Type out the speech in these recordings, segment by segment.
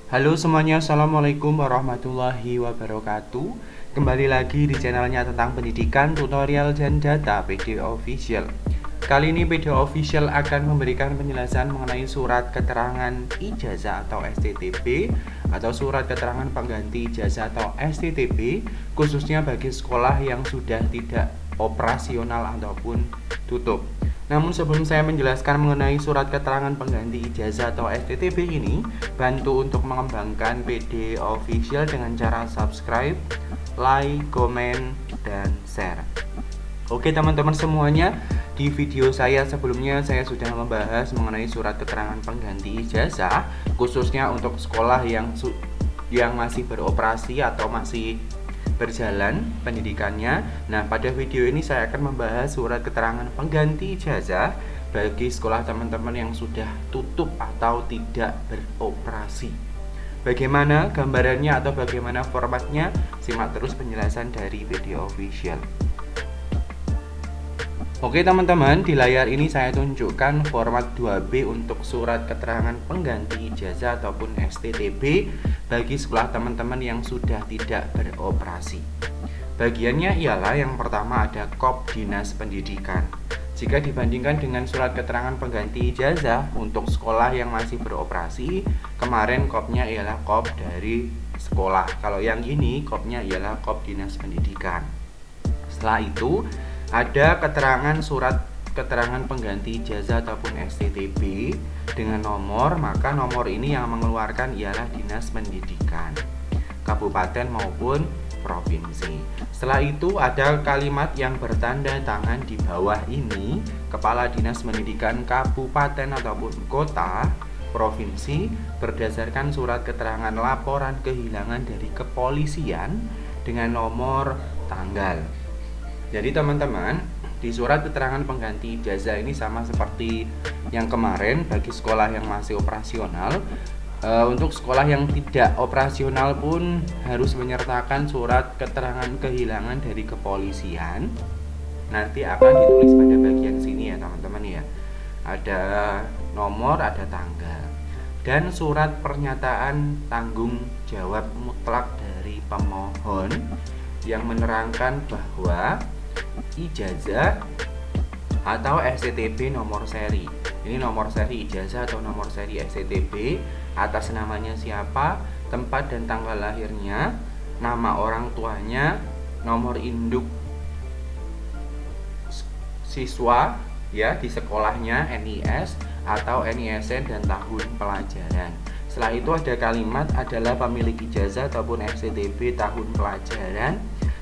Halo semuanya, Assalamualaikum warahmatullahi wabarakatuh. Kembali lagi di channelnya tentang pendidikan, tutorial dan data PD Official. Kali ini PD Official akan memberikan penjelasan mengenai surat keterangan ijazah atau STTP atau surat keterangan pengganti ijazah atau STTP, khususnya bagi sekolah yang sudah tidak operasional ataupun tutup. Namun sebelum saya menjelaskan mengenai surat keterangan pengganti ijazah atau STTP ini, bantu untuk mengembangkan PD Official dengan cara subscribe, like, komen, dan share. Oke teman-teman semuanya, di video saya sebelumnya saya sudah membahas mengenai surat keterangan pengganti ijazah, khususnya untuk sekolah yang masih beroperasi atau masih berjalan pendidikannya. Nah, pada video ini saya akan membahas surat keterangan pengganti ijazah bagi sekolah teman-teman yang sudah tutup atau tidak beroperasi. Bagaimana gambarannya atau bagaimana formatnya? Simak terus penjelasan dari video official. Oke teman-teman, di layar ini saya tunjukkan format 2B untuk surat keterangan pengganti ijazah ataupun STTP bagi sekolah teman-teman yang sudah tidak beroperasi. Bagiannya ialah yang pertama ada KOP Dinas Pendidikan. Jika dibandingkan dengan surat keterangan pengganti ijazah untuk sekolah yang masih beroperasi, kemarin KOP-nya ialah KOP dari sekolah. Kalau yang ini KOP-nya ialah KOP Dinas Pendidikan. Setelah itu ada keterangan surat keterangan pengganti ijazah ataupun STTP dengan nomor, maka nomor ini yang mengeluarkan ialah Dinas Pendidikan kabupaten maupun provinsi. Setelah itu ada kalimat yang bertanda tangan di bawah ini, Kepala Dinas Pendidikan kabupaten ataupun kota provinsi berdasarkan surat keterangan laporan kehilangan dari kepolisian dengan nomor tanggal. Jadi teman-teman, di surat keterangan pengganti ijazah ini sama seperti yang kemarin bagi sekolah yang masih operasional. Untuk sekolah yang tidak operasional pun harus menyertakan surat keterangan kehilangan dari kepolisian. Nanti akan ditulis pada bagian sini ya teman-teman ya. Ada nomor, ada tanggal. Dan surat pernyataan tanggung jawab mutlak dari pemohon yang menerangkan bahwa ijazah atau STTP nomor seri. Ini nomor seri ijazah atau nomor seri STTP, atas namanya siapa, tempat dan tanggal lahirnya, nama orang tuanya, nomor induk siswa ya di sekolahnya, NIS atau NISN dan tahun pelajaran. Setelah itu ada kalimat adalah pemilik ijazah ataupun STTP tahun pelajaran.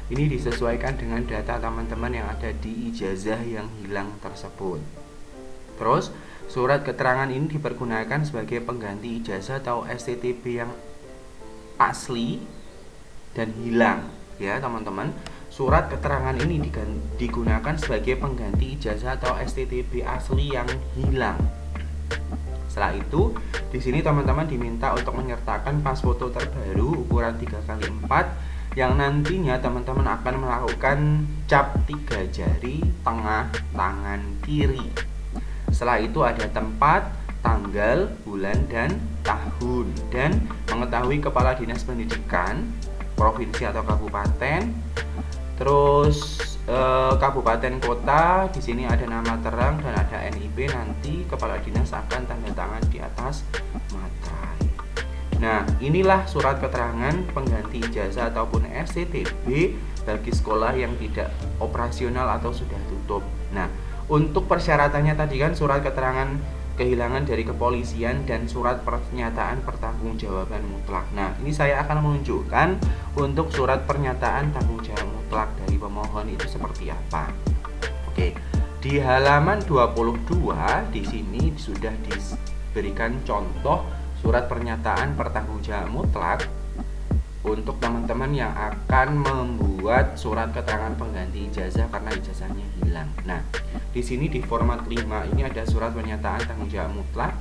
Ini disesuaikan dengan data teman-teman yang ada di ijazah yang hilang tersebut. Terus, surat keterangan ini dipergunakan sebagai pengganti ijazah atau STTP yang asli dan hilang, ya teman-teman. Surat keterangan ini digunakan sebagai pengganti ijazah atau STTP asli yang hilang. Setelah itu, di sini teman-teman diminta untuk menyertakan pas foto terbaru ukuran 3x4 yang nantinya teman-teman akan melakukan cap 3 jari tengah tangan kiri. Setelah itu ada tempat, tanggal, bulan, dan tahun, dan mengetahui kepala dinas pendidikan provinsi atau kabupaten. Terus kabupaten kota, di sini ada nama terang dan ada NIP, nanti kepala dinas akan tanda tangan di atas materai. Nah, inilah surat keterangan pengganti ijazah ataupun STTP bagi sekolah yang tidak operasional atau sudah tutup. Nah, untuk persyaratannya tadi kan surat keterangan kehilangan dari kepolisian dan surat pernyataan pertanggungjawaban mutlak. Nah, ini saya akan menunjukkan untuk surat pernyataan tanggung jawab mutlak dari pemohon itu seperti apa. Oke, di halaman 22 di sini sudah diberikan contoh surat pernyataan pertanggungjawaban mutlak untuk teman-teman yang akan membuat surat keterangan pengganti ijazah karena ijazahnya hilang. Nah, di sini di format 5 ini ada surat pernyataan tanggung jawab mutlak.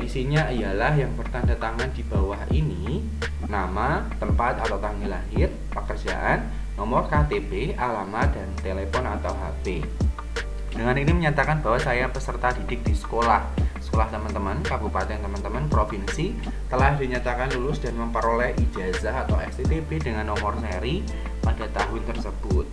Isinya ialah yang bertanda tangan di bawah ini, nama, tempat atau tanggal lahir, pekerjaan, nomor KTP, alamat, dan telepon atau HP. Dengan ini menyatakan bahwa saya peserta didik di sekolah sekolah teman-teman, kabupaten teman-teman, provinsi telah dinyatakan lulus dan memperoleh ijazah atau STTP dengan nomor seri pada tahun tersebut.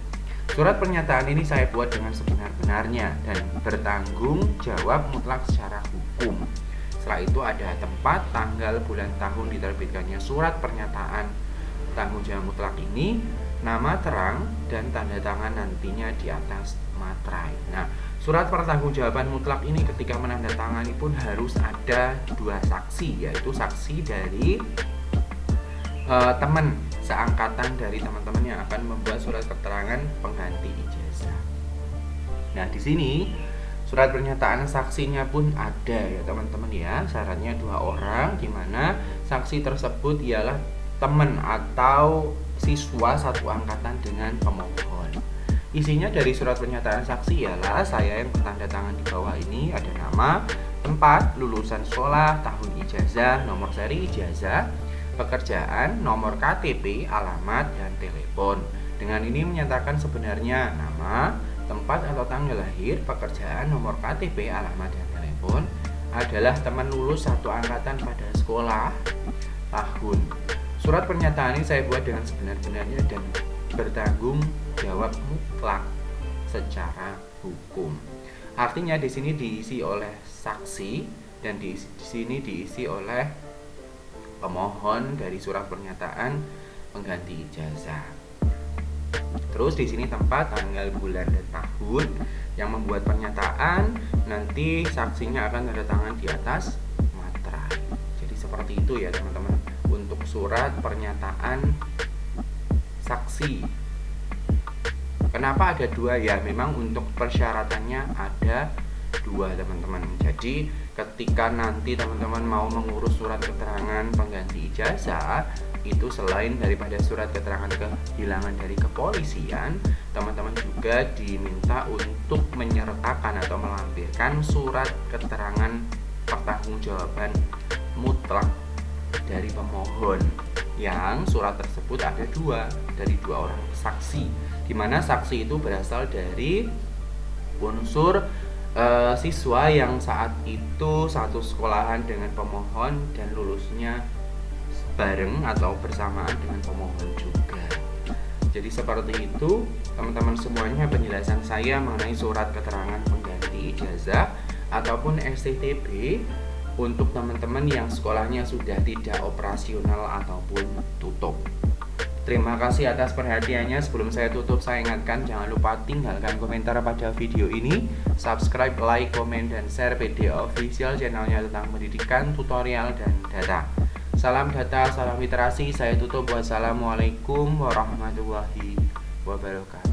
Surat pernyataan ini saya buat dengan sebenar-benarnya dan bertanggung jawab mutlak secara hukum. Setelah itu ada tempat, tanggal, bulan, tahun diterbitkannya surat pernyataan tanggung jawab mutlak ini, nama terang dan tanda tangan nantinya di atas materai. Nah, surat pertanggungjawaban mutlak ini ketika menandatangani pun harus ada 2 saksi, yaitu saksi dari teman seangkatan dari teman-teman yang akan membuat surat keterangan pengganti ijazah. Nah, di sini surat pernyataan saksinya pun ada ya teman-teman ya. Syaratnya 2 orang, di mana saksi tersebut ialah teman atau siswa satu angkatan dengan pemohon. Isinya dari surat pernyataan saksi ialah saya yang bertanda tangan di bawah ini, ada nama, tempat, lulusan sekolah, tahun ijazah, nomor seri ijazah, pekerjaan, nomor KTP, alamat, dan telepon. Dengan ini menyatakan sebenarnya nama, tempat atau tanggal lahir, pekerjaan, nomor KTP, alamat, dan telepon adalah teman lulus satu angkatan pada sekolah tahun. Surat pernyataan ini saya buat dengan sebenar-benarnya dan bertanggung jawab mutlak secara hukum. Artinya di sini diisi oleh saksi dan di sini diisi oleh pemohon dari surat pernyataan pengganti ijazah. Terus di sini tempat, tanggal, bulan, dan tahun yang membuat pernyataan, nanti saksinya akan tanda tangan di atas materai. Jadi seperti itu ya teman-teman untuk surat pernyataan saksi. Kenapa ada 2 ya? Memang untuk persyaratannya ada 2 teman-teman. Jadi ketika nanti teman-teman mau mengurus surat keterangan pengganti ijazah, itu selain daripada surat keterangan kehilangan dari kepolisian, teman-teman juga diminta untuk menyertakan atau melampirkan surat keterangan pertanggungjawaban mutlak dari pemohon, yang surat tersebut ada 2 dari 2 orang saksi, di mana saksi itu berasal dari unsur siswa yang saat itu satu sekolahan dengan pemohon dan lulusnya bareng atau bersamaan dengan pemohon juga. Jadi seperti itu teman-teman semuanya penjelasan saya mengenai surat keterangan pengganti ijazah ataupun STTP untuk teman-teman yang sekolahnya sudah tidak operasional ataupun tutup. Terima kasih atas perhatiannya. Sebelum saya tutup, saya ingatkan jangan lupa tinggalkan komentar pada video ini, subscribe, like, komen, dan share PD Official channelnya tentang pendidikan, tutorial, dan data. Salam data, salam literasi. Saya tutup. Wassalamualaikum warahmatullahi wabarakatuh.